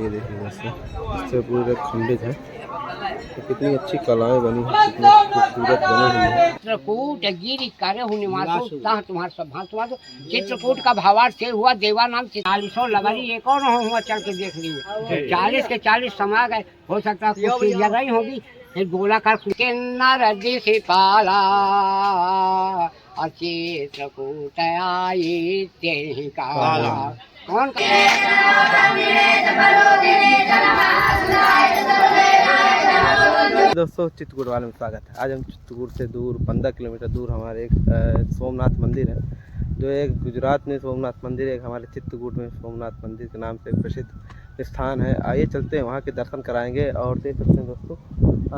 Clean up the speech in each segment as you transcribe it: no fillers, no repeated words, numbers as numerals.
ये देखिए दोस्तों, इससे पूरे खंडित है। तो कितनी अच्छी कलाएं बनी है, कितनी खूबसूरत बनी हुई है। चित्रकूट गिरी कार्य तुम्हारे चित्रकूट का भावार्थ से हुआ देवा नाम 40 लगरी एक और हुआ, चल के देख लीजिए 40 के 40 समा गए। हो सकता है कुछ जगह ही होगी। गोलाकार के नरदी से पाला चित्रकूट आई तेरी काला। कौन दोस्तों चित्रकूट वाले में स्वागत है। आज हम चित्रकूट से दूर 15 किलोमीटर दूर हमारे एक सोमनाथ मंदिर है, जो एक गुजरात में सोमनाथ मंदिर है, एक हमारे चित्रकूट में सोमनाथ मंदिर के नाम से प्रसिद्ध स्थान है। आइए चलते हैं, वहाँ के दर्शन कराएंगे। और देख सकते हैं दोस्तों,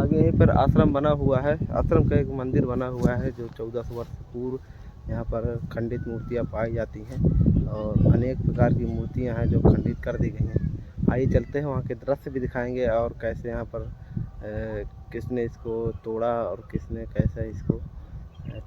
आगे यहीं पर आश्रम बना हुआ है। आश्रम का एक मंदिर बना हुआ है जो 1400 वर्ष पूर्व यहाँ पर खंडित मूर्तियाँ पाई जाती हैं और अनेक प्रकार की मूर्तियाँ हैं जो खंडित कर दी गई हैं। आइए चलते हैं, वहाँ के दृश्य भी दिखाएंगे और कैसे यहाँ पर किसने इसको तोड़ा और किसने कैसे इसको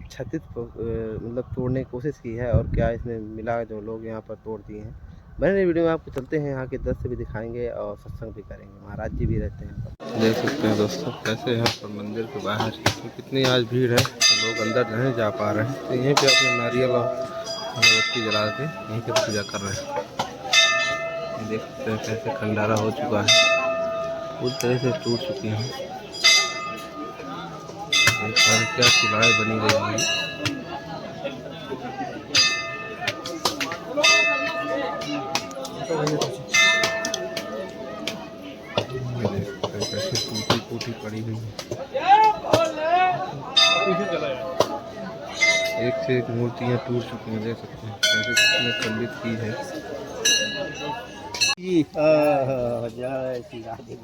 क्षतित मतलब तोड़ने की कोशिश की है और क्या इसमें मिला जो लोग यहाँ पर तोड़ दिए हैं। बने वीडियो में आपको चलते हैं, यहाँ के दृश्य भी दिखाएंगे और सत्संग भी करेंगे। महाराज जी भी रहते हैं। देख सकते हैं दोस्तों कैसे यहाँ पर मंदिर के बाहर कितनी आज भीड़ है, तो लोग अंदर नहीं जा पा रहे हैं। तो यहीं पर अपने नारियल और अगरबत्ती जला के यहीं पर पूजा कर रहे हैं। देख सकते हैं कैसे खंडारा हो चुका है, पूरी तरह से टूट चुकी हैं। क्या शिलाएं बनी गई हैं। कैसे टूटी फूटी पड़ी हुई है। एक से एक मूर्तियाँ टूट चुकी हैं, देख सकते हैं कैसे कितने खंडित की है। जय श्री राधे।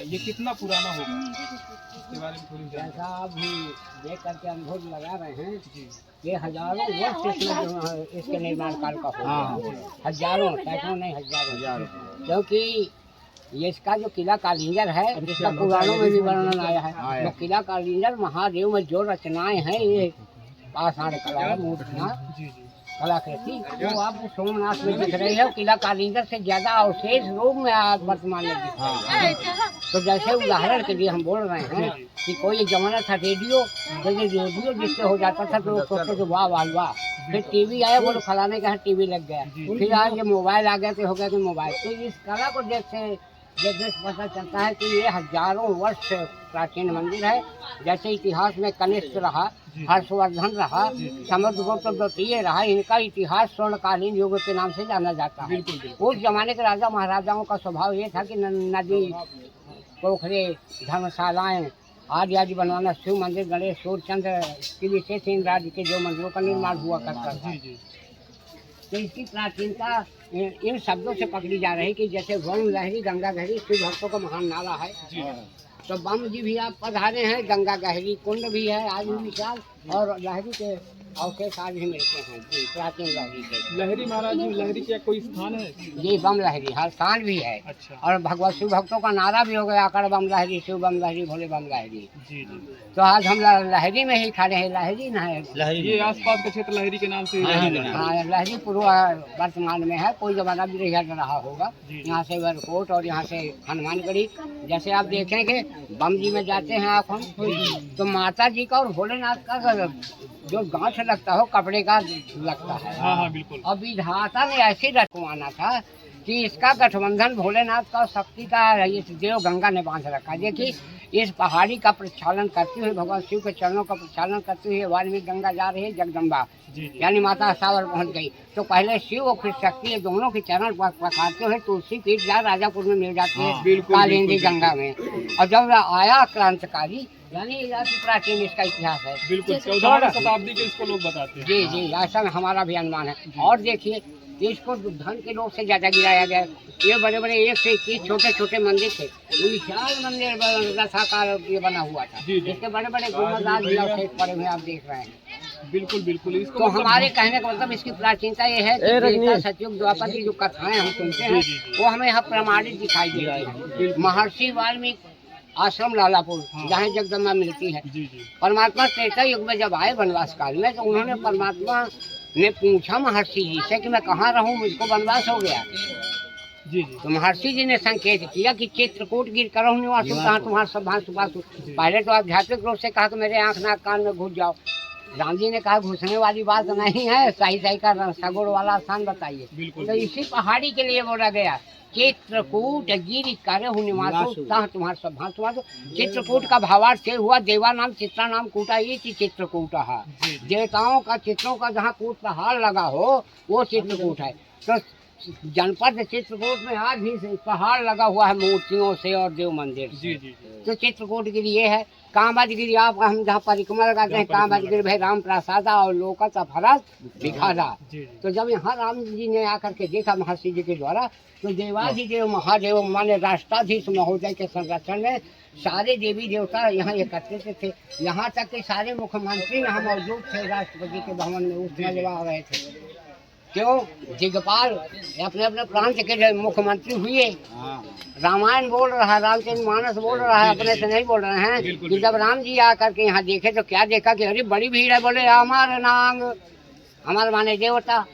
ये कितना पुराना होगा इसके बारे में थोड़ी जैसा अभी देख करके अनुभव लगा रहे हैं, ये हजारों वर्ष इसके निर्माण काल का होगा। हजारों, सैकड़ों नहीं, हजारों। क्योंकि ये इसका जो किला कालिंजर है, जिसका पुराणों में भी वर्णन आया है, तो किला कालिंजर महादेव में जो रचनाएं हैं, ये आषाढ़ कला मूर्तियाँ कलाकृति जो आप सोमनाथ में दिख रही है, किला कालिंजर से ज्यादा अवशेष रूप में वर्तमान में दिख रहा है। तो जैसे उदाहरण के लिए हम बोल रहे हैं कि कोई एक जमाना था रेडियो, रेडियो जिससे हो जाता था तो सोचते थे वाह वाह वाह। फिर टीवी आया, बोलो फलाने का टीवी लग गया। फिर आज ये मोबाइल आ गया तो हो गया कि मोबाइल। तो इस कला को देखने से पता चलता है कि ये हजारों वर्ष प्राचीन मंदिर है। जैसे इतिहास में कनिष्क रहा, हर्षवर्धन रहा, समुद्रगुप्त द्वितीय रहा, इनका इतिहास स्वर्णकालीन युग के नाम से जाना जाता है। उस जमाने के राजा महाराजाओं का स्वभाव ये था कि नदी, पोखरे, धर्मशालाएं आदि आदि बनवाना। शिव मंदिर, गणेश, सूर्यचंद्र की विशेष इन राज्य के जो मंदिरों का निर्माण हुआ करता था। तो इसकी प्राचीनता इन शब्दों से पकड़ी जा रही कि जैसे वरुण लहरी, गंगा गहरी शिव भक्तों का महान नारा है। तो बम जी भी आप पधारे हैं, गंगा गहरी कुंड भी है आज भी विशाल, और लहरी के अवशेष आज भी मिलते हैं जी, प्राचीन लहरी के। लहरी महाराज जी, लहरी क्या कोई स्थान है? जी बम लहरी हर स्थान भी है। अच्छा। और भगवत शिव भक्तों का नारा भी हो गया, आकर बम लहरी, शिव बम लहरी, भोले बम लहरी। जी जी। तो आज हम लहरी में ही खड़े हैं। लहरी न है, ये आसपास का क्षेत्र लहरी के नाम से हाँ, लहरी पूर्व वर्तमान में है। कोई जमाना भी रहा होगा। यहाँ से एयरपोर्ट और यहाँ से हनुमानगढ़ी। जैसे आप देखेंगे बम जी में जाते हैं आप हम, तो माता जी का और भोलेनाथ का जो गांठ लगता हो कपड़े का लगता है। हाँ बिल्कुल। अब विधाता ने ऐसे रखवाना था कि इसका गठबंधन भोलेनाथ का और शक्ति का इस देव गंगा ने बांध रखा। देखिए इस पहाड़ी का प्रक्षालन करते हुए, भगवान शिव के चरणों का प्रक्षालन करते हुए वाल्मीकि गंगा जा रही है जगदम्बा, यानी माता सावर पहुंच गई। तो पहले शिव और फिर शक्ति दोनों के चरण पखारते हुए तुलसी पीठ जा राजापुर में मिल जाती है, कालिंदी गंगा में। और जब आया क्रांतिकारी, यानी प्राचीन इसका इतिहास है। बिल्कुल 14वीं शताब्दी के इसको लोग बताते हैं। जी जी, ऐसा हमारा भी अनुमान है। और देखिए इसको धन के लोभ से ज्यादा गिराया गया। ये बड़े बड़े 1 से 21 छोटे छोटे मंदिर थे, विशाल मंदिर रथाकार ये बना हुआ था। इसके बड़े बड़े गुंबद आज भी अवशेष पड़े हुए आप देख रहे हैं। बिल्कुल बिल्कुल। इसको तो हमारे कहने का मतलब इसकी प्राचीनता ये है कि सतयुग द्वापर की जो कथाएं हम सुनते हैं वो हमें यहाँ प्रमाणित दिखाई दे रही है। महर्षि वाल्मीकि आश्रम लालापुर, जहाँ जगदम्बा मिलती है। परमात्मा त्रेता युग में जब आए वनवास काल में, तो उन्होंने परमात्मा ने पूछा महर्षि जी से कि मैं कहाँ रहूं, मुझको वनवास हो गया। जी जी तो महर्षि जी ने संकेत किया कि चित्रकूट गिर करो निवासु, कहाँ तुम्हारा सब भांसु बासु। पहले तो आध्यात्मिक रूप से कहा कि मेरे आँख नाक कान में घुस जाओ। राम जी ने कहा घुसने वाली बात नहीं है, सही सही का सगुण वाला स्थान बताइए। बिल्कुल। तो इसी पहाड़ी के लिए बोला गया चित्रकूट गिर करहु निवासु, कहाँ तुम्हारा सब भांसु बासु। चित्रकूट का भावार्थ से हुआ देवा नाम चित्रा नाम कूटा, ये चित्रकूट है। देवताओं का चित्रों का जहाँ कूट पहाड़ लगा हो वो चित्रकूट है। तो जनपद चित्रकूट में आज भी पहाड़ लगा हुआ है मूर्तियों से और देव मंदिर से। जी जी तो चित्रकूट गिरी ये है। कामद गिरी आप हम जहाँ परिक्रमा लगाते हैं, कामद गिरी भाई राम प्रसादा और लोकत फरस दिखादा। जी जी तो जब यहाँ राम जी ने आकर के देखा महर्षि जी के द्वारा, तो देवाधिदेव महादेव माने राष्ट्राधीश महोदय के संरक्षण में सारे देवी देवता यहाँ एकत्रित थे। यहाँ तक के सारे मुख्यमंत्री यहाँ मौजूद थे राष्ट्रपति के भवन में, उस समय जब आ रहे थे। क्यों दिग्पाल अपने अपने प्रांत के जो मुख्यमंत्री हुए। रामायण बोल रहा है, रामचंद्र मानस बोल रहा है, अपने से नहीं बोल रहे हैं। कि जब राम जी आकर के यहाँ देखे तो क्या देखा कि अरे बड़ी भीड़ है। बोले अमर नांग, अमर माने देवता,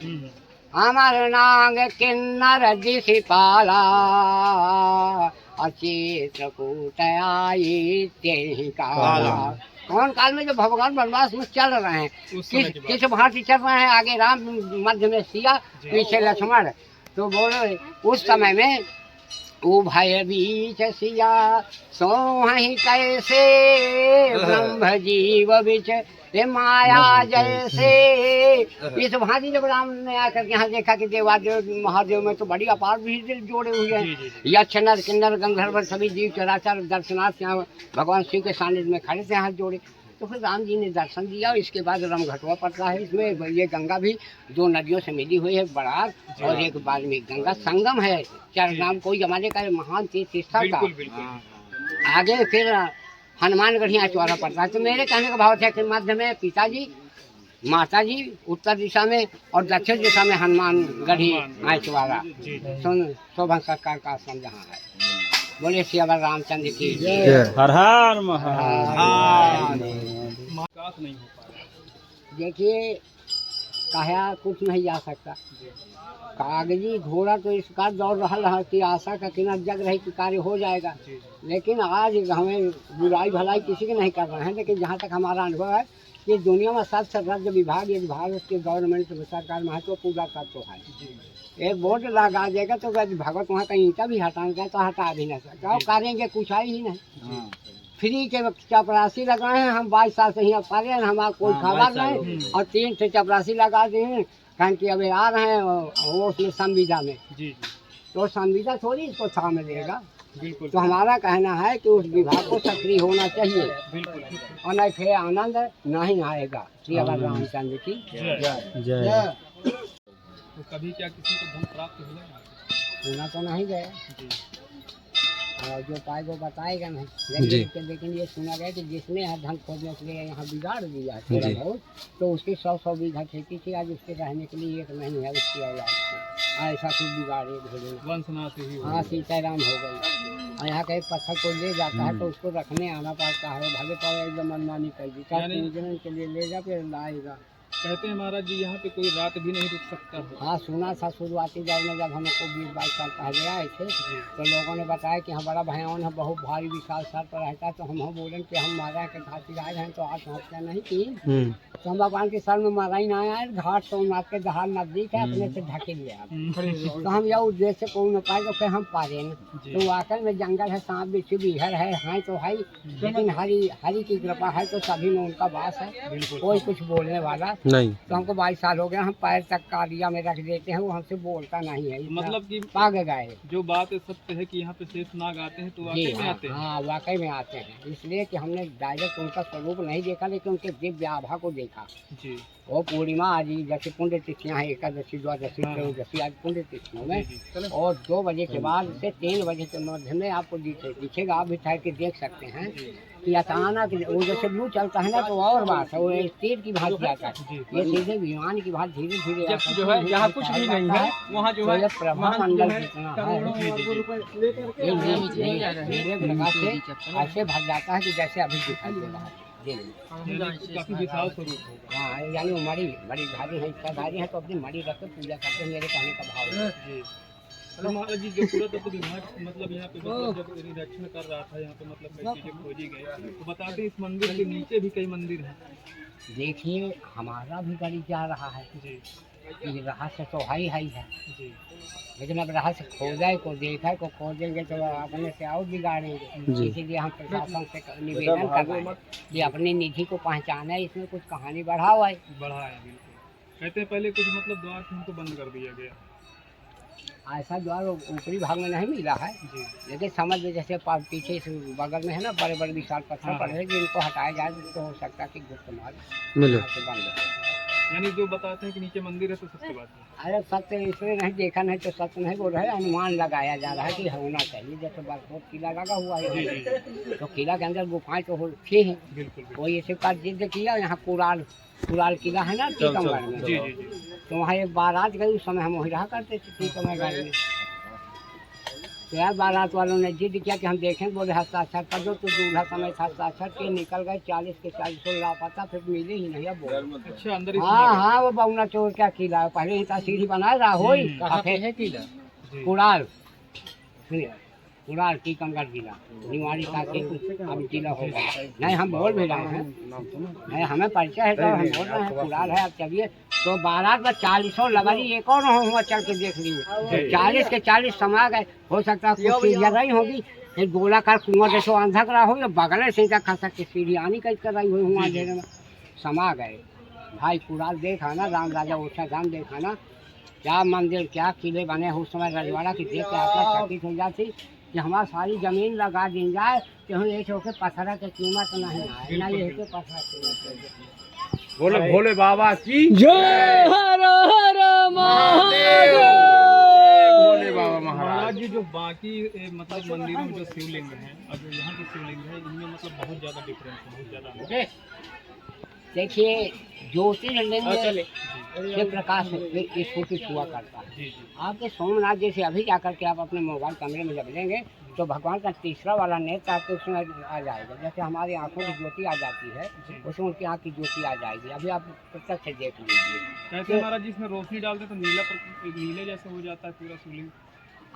अमर नांग किन्नर दिशिपाला, चित्रकूट आई तेहि काला। कौन काल में जो भगवान वनवास में चल रहे हैं, किस भांति चल रहे हैं, आगे राम मध्य में सिया पीछे लक्ष्मण। तो बोले उस समय में ओ भय बीच सिया सोहि कैसे, ब्रह्म जीव बिच रे माया जैसे। इस भांति जब राम ने आकर के यहाँ देखा कि देवादेव महादेव में तो बड़ी अपार भीड़ जोड़े हुए हैं। यक्ष नर किन्नर गंधर्व सभी जीव चराचर दर्शनार्थ यहाँ भगवान शिव के सानिध्य में खड़े थे हाथ जोड़े। तो फिर राम जी ने दर्शन दिया। इसके बाद रमघटवा पड़ता है। इसमें ये गंगा भी दो नदियों से मिली हुई है, बरार और एक वाल्मीकि गंगा संगम है। चार नाम कोई जमाने का महान तीर्थ स्थल था। आगे फिर हनुमानगढ़ी चौरा पड़ता है। तो मेरे कहने का भाव था कि मध्य में पिताजी माताजी, उत्तर दिशा में और दक्षिण दिशा में हनुमानगढ़ी चौरा। शोभन सरकार का आश्रम जहाँ है। बोले सियावर रामचंद्र की हर हर विकास नहीं हो पा रहा। देखिए कहा कुछ नहीं जा सकता। कागजी घोड़ा तो इस बात दौड़ रहा है कि आशा का किनार जग रही कि कार्य हो जाएगा। लेकिन आज हमें बुराई भलाई किसी की नहीं कर रहे हैं। लेकिन जहाँ तक हमारा अनुभव है कि दुनिया में सबसे राज्य विभाग ये भारत के गवर्नमेंट सरकार में है तो पूरा तत्व है। एक बोर्ड लगा देगा तो भगवत वहाँ कहीं ईंटा भी हटाना चाहे तो हटा भी नहीं सकता। और करेंगे कुछ है ही नहीं। फ्री के चपरासी लगाए हैं हम 22 साल से यहाँ पा रहे हैं, हमारा कोई खबर नहीं। और 3 से चपरासी लगा दिए हैं कारण कि अभी आ रहे हैं वो उसमें संविदा में। जी तो संविदा थोड़ी इसको छाव में देगा। बिल्कुल। तो हमारा कहना है कि उस विभाग को सक्रिय होना चाहिए। बिल्कुल। और नहीं फिर आनंद नहीं आएगा। श्री रामचंद्र की जय। तो कभी क्या किसी को धन प्राप्त हुआ? होना तो नहीं गया। जी और जो पाए वो बताएगा नहीं। लेकिन ये सुना गया कि जिसने यहाँ धन खोजने के लिए यहाँ बिगाड़ दिया थोड़ा बहुत, तो उसकी 100 बीघा खेती थी, आज उसके रहने के लिए एक नहीं है उसकी औलाद की। ऐसा कुछ बिगाड़े भेड़े वंशनाश ही हो। हाँ सीताराम हो गई। और यहाँ का एक पत्थर को ले जाता है तो उसको रखने आना पड़ता है। भले पाओ एकदम मनमानी कर दी, पूजन के लिए ले जा फिर लाएगा। कहते हैं महाराज जी यहाँ पे कोई रात भी नहीं रुक सकता है। हाँ सुना था शुरुआती दौर में जब हमको 20-22 साल पहले आए थे तो लोगों ने बताया कि यहाँ बड़ा भयावन है, बहुत भारी विशाल सर पर रहता है। तो हम बोले कि हम महाराज के घाट आए हैं तो आज हत्या नहीं की। तो हम भगवान के सर में मारा ही ना आया। घाट सोमनाथ के जहाज नजदीक है, अपने से ढके लिया। तो हम यह उद्देश्य को न पाए तो फिर हम पारे न। तो वाकई में जंगल है, सांप बिच्छू बिहर है तो है। लेकिन हरि की कृपा है तो सभी में उनका वास है, कोई कुछ बोलने वाला नहीं। तो हमको 22 साल हो गया, हम पैर तक कालिया में रख देते हैं, वो हमसे बोलता नहीं है। मतलब कि पाग गए। जो बात है सत्य है कि यहाँ पे शेष नाग आते हैं तो वाकई में आते हैं। हाँ वाकई में आते हैं। इसलिए कि हमने डायरेक्ट उनका स्वरूप नहीं देखा लेकिन उनके दिव्य आभा को देखा। जी। वो पूर्णिमा आज जैसे पुण्य तिथियाँ हैं, एकादशी द्वादशी त्रयोदशी आज पुण्य तिथियों में। और 2 बजे के बाद से 3 बजे के मध्य में आपको दिखेगा। आप भी ठहर के देख सकते हैं कि अचानक वो जैसे लू चलता है ना तो और बात है, वो तीर की भांति आता है। ये सीधे विमान की भांति धीरे धीरे जो है यहाँ कुछ भी नहीं है वहाँ जो है प्रभा मंडल जितना है ये प्रकाश से ऐसे भर जाता है कि जैसे अभी दिखाई दे रहा है। जी यानी काफी विशाल स्वरूप होगा। हाँ, यानी वो मड़ी बड़ी भारी है, इतना भारी है तो अपनी मड़ी रख के पूजा करते हैं, मेरे कहने का भाव है। जी। तो महाराज जी जो पुरातत्व विभाग मतलब यहाँ पे मतलब जब निरीक्षण कर रहा था यहाँ पे मतलब कई चीजें खोजी गई, तो बताते हैं इस मंदिर के नीचे भी कई मंदिर हैं। देखिए हमारा भी गाड़ी जा रहा है जी ये रहस्य तो है ही है, जी लेकिन अब रहस्य खोजा को देखा को खोजेंगे तो अपने से और बिगाड़ेंगे। इसीलिए हम प्रशासन से निवेदन कर रहे हैं कि अपनी निधि को पहचाने, इसमें कुछ कहानी बढ़ाओ है। बढ़ा है बिल्कुल। कहते हैं पहले कुछ मतलब द्वार थे उनको बंद कर दिया गया। ऐसा द्वार ऊपरी भाग में नहीं मिला है, जी लेकिन समझ लीजिए जैसे पीछे इस बगल में है ना बड़े बड़े विशाल पत्थर पड़े हैं, जिनको हटाया जाए तो हो सकता है कि गुप्त मार्ग मिले। यहाँ से बंद हो। यानी जो बताते हैं कि नीचे मंदिर है तो सत्य बात है। अरे सत्य इसलिए नहीं देखा नहीं तो सत्य नहीं बोल रहे, अनुमान लगाया जा रहा है कि होना चाहिए। जैसे बरकोट किला लगा हुआ जी है जी तो किला के अंदर गुफाएं तो होती हैं, बिल्कुल बिल्कुल। कोई ऐसे का जिद किया। यहाँ कुराल किला है ना टीकमगढ़ में, जी जी जी तो वहाँ एक बारात गई, उस समय हम वही रहा करते थे टीकमगढ़ में। तो यार बारात वालों ने जिद किया कि हम देखें, बोले हस्ताक्षर कर दो, तो दूल्हा समय था हस्ताक्षर के निकल गए, 40 के 40 लापता, फिर मिले ही नहीं। अब बोलो। अच्छा अंदर ही हाँ हाँ, वो बउना चोर क्या किला है, पहले ही था सीढ़ी बना रहा हो है किला जी कुड़ाल, सुनिए कुड़ाल टीकमगढ़ जिला निवाड़ी का अब जिला होगा। नहीं हम बोल भी रहे हैं, नहीं हमें परिचय है तो हम बोल रहे हैं कुड़ाल है। अब चलिए तो बारात में 40 लगनी, एक और हुआ चल के देख लीजिए, 40 के 40 समा गए। हो सकता है कुछ सीढ़ियाँ रही होगी, एक गोलाकार कुआं जैसे अंधक रहा हो, या बगल से खसक के सीढ़ी आनी कहीं कर रही हुई हुआ अंधेरे में समा गए। भाई कुड़ाल देखा ना, राम राजा ओछा धाम देखा ना, क्या मंदिर क्या किले बने हो। उस समय रजवाड़ा की देख के आत्मा चकित हो जाती कि हमारा सारी जमीन लगा दी जाए कि हम एक होकर पत्थर की कीमत नहीं आए ना, ये के पत्थर की बोले भोले बाबा की जय। हर हर महादेव। भोले बाबा महाराज जी जो बाकी मतलब मंदिरों में जो शिवलिंग है और जो यहाँ के शिवलिंग है इनमें मतलब बहुत ज्यादा डिफरेंस है, बहुत ज्यादा। देखिए ज्योतिर्लिंग से प्रकाश स्फुटित हुआ करता है। जी जी आपके सोमनाथ जैसे अभी जाकर के आप अपने मोबाइल कैमरे में जब लेंगे तो भगवान का तीसरा वाला नेत्र आपके उसमें आ जाएगा। जैसे हमारी आंखों की ज्योति आ जाती है, उसमें उनकी आँख की ज्योति आ जाएगी। अभी आप प्रत्यक्ष से देख लीजिए। कहते हैं महाराज जी इसमें रोशनी डालते तो नीले जैसा हो जाता है पूरा शिवलिंग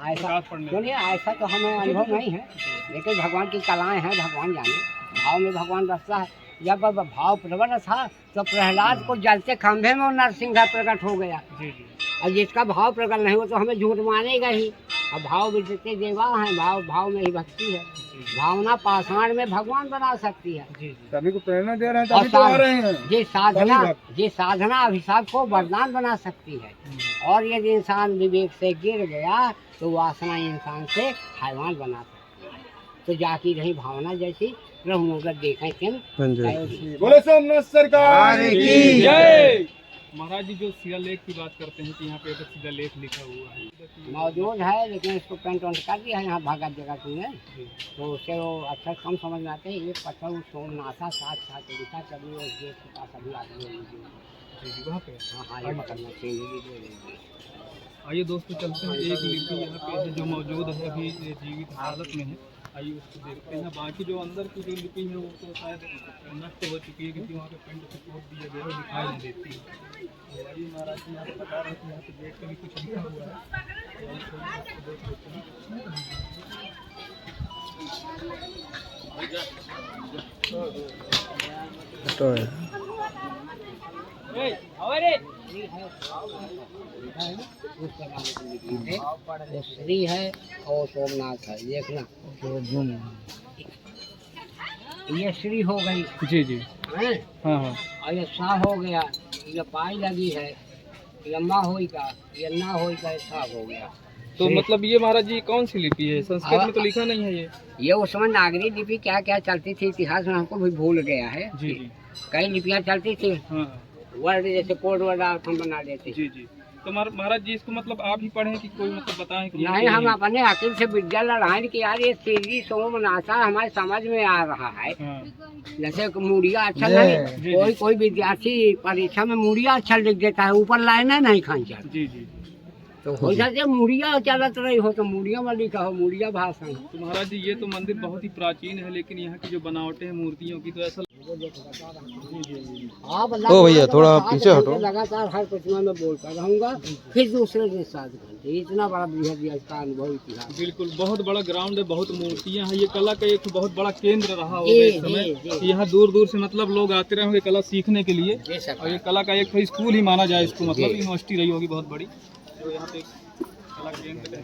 ऐसा प्रकाश पड़ने से। सुनिए ऐसा तो हमें अनुभव नहीं है, लेकिन भगवान की कलाएं हैं, भगवान जाने। भाव में भगवान बसता है। जब भाव प्रबल था तो प्रहलाद को जलते खंभे में नरसिंह प्रकट हो गया, जी जी और जिसका भाव प्रकट नहीं हो तो हमें झूठ मानेगा ही। अब भाव विद्यते देवा है, भाव में ही भक्ति है। भावना पाषाण में भगवान बना सकती है। जी जी सभी को प्रेरणा दे रहे हैं, और तभी तो आ रहे हैं। ये साधना अभिशाप को वरदान बना सकती है। और यदि इंसान विवेक से गिर गया तो वासना इंसान से हैवान बना सकती है। तो जाती रही भावना जैसी रहूंगा देखें किन बोले सोमनाथ सरकार की जय। महाराज जी जो शिलालेख की बात करते हैं कि यहाँ पे एक शिलालेख लिखा हुआ है मौजूद है, लेकिन इसको पेंट वेंट कर दिया है यहाँ भगत जगत में, तो उससे वो अक्षर कम समझ में आते हैं। एक पत्थर वो सोमनाथा साथ लिखा, कभी वो गेट के पास अभी आदमी जी वहाँ पे। हाँ ये पकड़ना चाहिए। आइए दोस्तों चलते हैं, एक लिपि यहाँ पे है जो मौजूद है अभी जीवित हालत में है, आइए उसको देखते हैं। बाकी जो अंदर की जो लिपि है वो तो शायद नष्ट हो चुकी है, क्योंकि वहाँ पे पेंट से कोट दिया गया है, दिखाई नहीं देती है। तो आइए महाराज जी यहाँ पे बता रहे हैं कि यहाँ पे गेट पे भी कुछ लिखा हुआ है, तो हम इसको देख लेते वो श्री है और सोमनाथ है, देखना ये श्री हो गई जी जी है, हाँ हाँ और ये सा हो गया, ये पाई लगी है, ये माँ होई का, ये ना होई का, सा हो गया। तो मतलब ये महाराज जी कौन सी लिपि है? संस्कृत में तो लिखा नहीं है ये उस समय नागरी लिपि क्या क्या चलती थी, इतिहास में हमको भी भूल गया है। जी जी कई लिपियाँ चलती थी, हाँ वर्ड जैसे कोड वर्ड हम बना देते। जी जी। तो महाराज जी इसको मतलब आप ही पढ़ें कि कोई मतलब बताएं कि नहीं, हम अपने अकिल से विद्या लड़ाएं कि यार ये श्री सोमनाथा हमारे समझ में आ रहा है। हाँ जैसे मुड़िया अच्छा नहीं, कोई विद्यार्थी परीक्षा में मुड़िया अच्छा लिख देता है, ऊपर लाइने नहीं खींचा, जी जी। तो हो जाते मुड़िया चलत रही हो तो मुड़िया में लिखा हो, मुड़िया भाषण। तो महाराज जी ये तो मंदिर बहुत ही प्राचीन है, लेकिन यहाँ की जो बनावटें हैं मूर्तियों की तो ऐसा आप ओ भैया, थोड़ा पीछे हटो। लगातार हर प्रतिमा में बोलता रहूंगा, फिर दूसरे दिन 7 घंटे। इतना बड़ा बृहद इसका अनुभव इतिहास। बिल्कुल, बहुत बड़ा ग्राउंड है, बहुत मूर्तियां हैं। ये कला का एक बहुत बड़ा केंद्र रहा होगा इस समय। यहाँ दूर दूर से मतलब लोग आते रहे होंगे कला सीखने के लिए। और ये कला का एक स्कूल ही माना जाए इसको, मतलब यूनिवर्सिटी रही होगी बहुत बड़ी, जो यहाँ पे कला केंद्र है।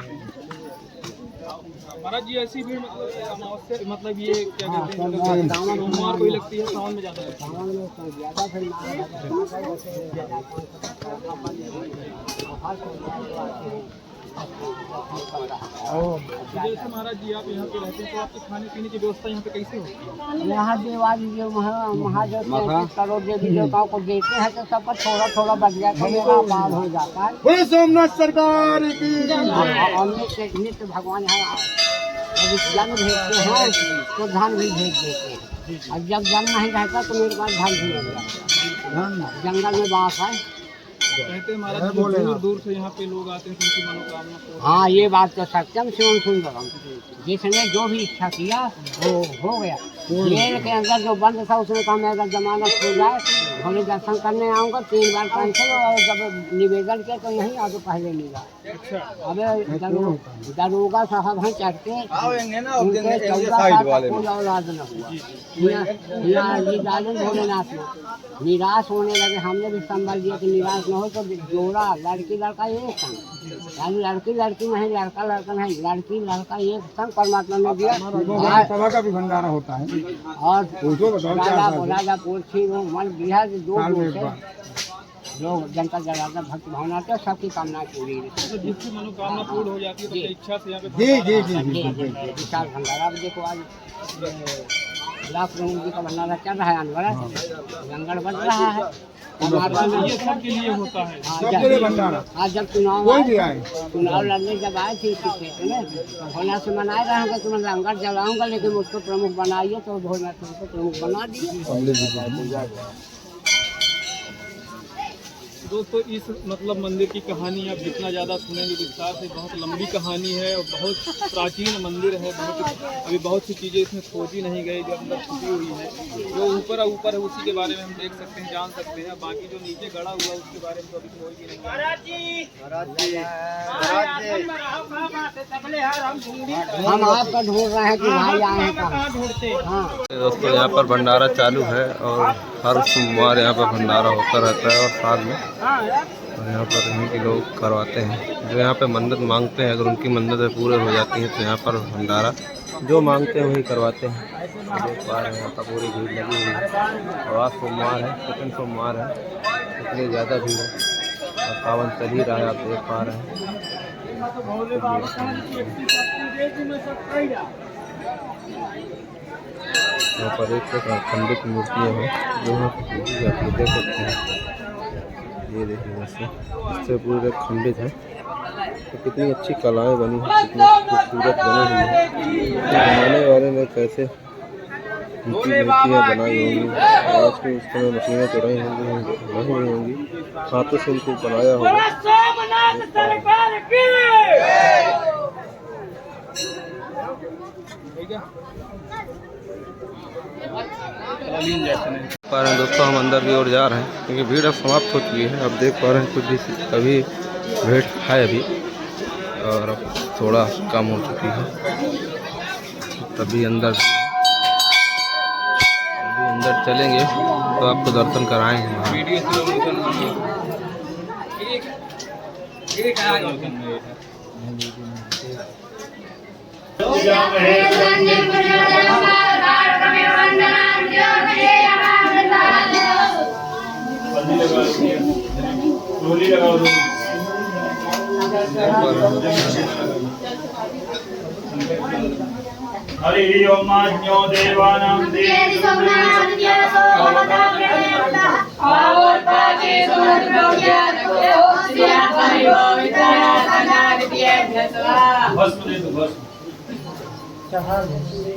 महाराज जी, ऐसी भीड़ अमावस्या मतलब ये क्या कहते हैं, सोमवार को ही लगती है, सावन में ज़्यादा लगती है। जैसे महाराज जी आप यहाँ पे रहते हैं तो आपके खाने पीने की व्यवस्था यहाँ पे कैसे होती है? यहाँ देवाली जो महादेव करोड़ देवी देवताओं को देते हैं तो सबका थोड़ा थोड़ा बच जाता है, लाभ हो जाता है। बोले सोमनाथ सरकार की। और नित्य भगवान यहाँ यदि जन्म भेजते हैं तो धन भी भेज देते हैं, और जब जन्म नहीं रहता तो मेरे पास धन भी नहीं रहता। जंगल में बास है। कहते हैं महाराज जी दूर दूर से यहाँ पे लोग आते हैं तो उनकी मनोकामना पूर्ण। हाँ, ये बात तो सत्यम शिवम सुंदरम। जिसने जो भी इच्छा किया वो हो गया। जेल के अंदर जो बंद था उसने कहा मैं अगर जमानत हो जाए भोले दर्शन करने आऊँगा। 3 बार कैंसिल, और जब निवेदन किया तो यहीं आगे पहले मिला। अबे दरोगा साहब हैं चढ़ते, उनके 14 साल तक कोई औलाद न हुआ। भोलेनाथ में निराश होने लगे। हमने भी संभल लिया कि निराश न हो तो जोड़ा लड़की लड़का एक संग, यानी लड़की लड़की नहीं, लड़का लड़का नहीं, लड़की लड़का एक संग परमात्मा ने दिया। सभा का भी भंडारा होता है। और राजा पोथी मन बिहार दो लोग जनता जनार्दन भक्त भावना तो सबकी कामना पूरी तो जिसकी मनोकामना पूर्ण हो जाती है तो इच्छा से यहाँ पे विशाल भंडारा। अब देखो आज लाख लोगों जी का भंडारा चल रहा है, अनवरत लंगर बन रहा है। ये सबके लिए होता है। आज जब चुनाव लड़ने जब आए थे इस क्षेत्र में, भोला से मनाए रहेंगे कि मैं लंगर जलाऊंगा, लेकिन मुझको प्रमुख बनाइए, तो भोला को प्रमुख बना दिए। दोस्तों, इस मतलब मंदिर की कहानी आप जितना ज़्यादा सुनेंगे विस्तार से, बहुत लंबी कहानी है और बहुत प्राचीन मंदिर है। अभी बहुत सी चीज़ें इसमें खोजी नहीं गई जो अंदर छुपी हुई है। जो ऊपर है उसी के बारे में हम देख सकते हैं, जान सकते हैं। बाकी जो नीचे गड़ा हुआ है उसके बारे में तो अभी खोज भी नहीं। हम आपका ढूंढ रहे हैं कि भाई आए हैं कहाँ ढूंढते। हाँ दोस्तों, यहाँ पर भंडारा चालू है और हर सोमवार यहाँ पर भंडारा होता रहता है, और साल में और यहाँ पर यहीं के लोग करवाते हैं। जो यहाँ पे मन्नत मांगते हैं, अगर उनकी मन्नतें पूरे हो जाती हैं तो यहाँ पर भंडारा जो मांगते हैं वही करवाते हैं। देख पा रहे हैं यहाँ पर पूरी भीड़ लगी हुई है, और आज सोमवार है, सेकंड सोमवार है, इसलिए ज़्यादा भीड़ है और सावन चल ही रहा है, आप देख पा रहे हैं। यहाँ पर एक खंडित मूर्तियाँ हैं जो यहाँ पर पूजी जाती है, देख सकते हैं। ये देखिए वैसे इससे पूरे खंडित है, तो कितनी अच्छी कलाएं बनी हैं, कितनी खूबसूरत बनी हुई है। बनाने वाले ने कैसे इनकी मूर्तियाँ बनाई होंगी, आज की उस समय मशीनें तो रही होंगी, नहीं होंगी, हाथों से इनको बनाया होगा। पा रहे हैं दोस्तों, हम अंदर की ओर जा रहे हैं क्योंकि भीड़ अब समाप्त हो चुकी है। अब देख पा रहे हैं कुछ भी अभी भीड़ है अभी, और अब थोड़ा कम हो चुकी है। तभी अंदर चलेंगे तो आपको दर्शन कराएंगे। हरि ओम ज्ञो देवानां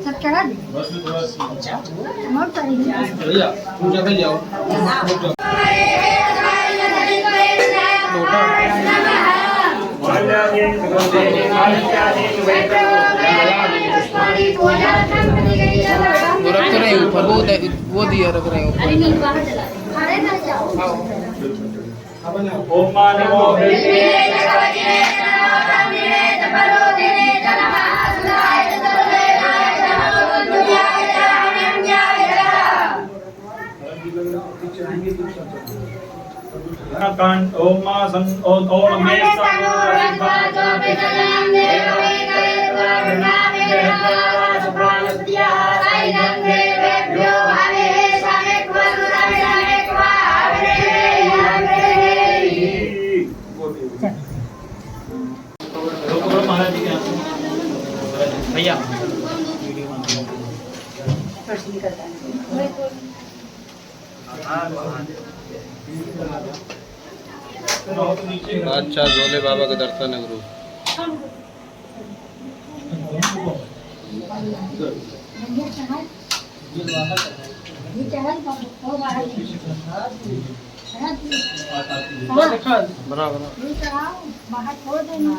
सब चढ़ा दे भैया पूजा कर जाओ। पूरा हैं ऊपर वो दिया रख रहे हैं ऊपर। अरे नहीं बाहर चला खड़े ना जाओ ओम नमो भगवते कांड ओम सं ओम मे महाराज जी के भैया अच्छा भोले बाबा के दर्शन है गुरु। ये चढ़ल वो बाहर बना बाहर छोड़ देना